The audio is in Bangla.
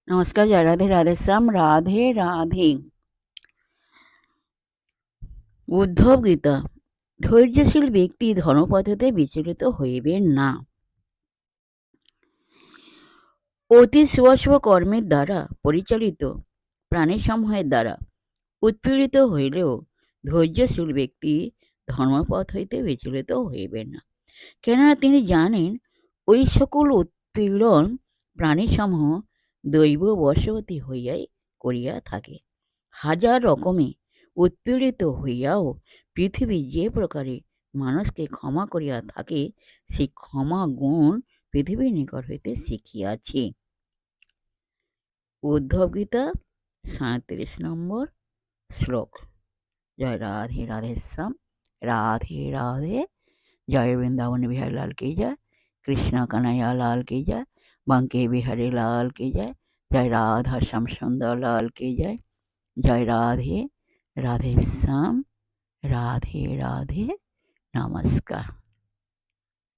নমস্কার, জয় রাধে, রাধেশ্যাম, রাধে রাধে। উদ্ধব গীতা। ধৈর্যশীল ব্যক্তি ধর্মপথেতে বিচলিত হইবেন না। অতি শুভ শুভ কর্মের দ্বারা পরিচালিত প্রাণীসমূহের দ্বারা উৎপীড়িত হইলেও ধৈর্যশীল ব্যক্তি ধর্মপথ হইতে বিচলিত হইবেন না, কেননা তিনি জানেন ওই সকল উৎপীড়ন প্রাণীসমূহ দৈব বশবর্তী হইয়াই করিয়া থাকে। হাজার রকমে উৎপীড়িত হইয়াও পৃথিবী যে প্রকারে মানুষকে ক্ষমা করিয়া থাকে, সেই ক্ষমা গুণ পৃথিবীর নিকট হইতে শিখিয়াছি। উদ্ধব গীতা 37 নম্বর শ্লোক। জয় রাধে, রাধেশ্যাম, রাধে রাধে। জয় বৃন্দাবন বিহাरी लाल की जय, कृष्ण कन्हैया लाल की जय, बांके बिहारी लाल की जय, जय राधा श्याम सुंदर लाल की जय। जय राधे, राधेश्याम, राधे राधे। नमस्कार।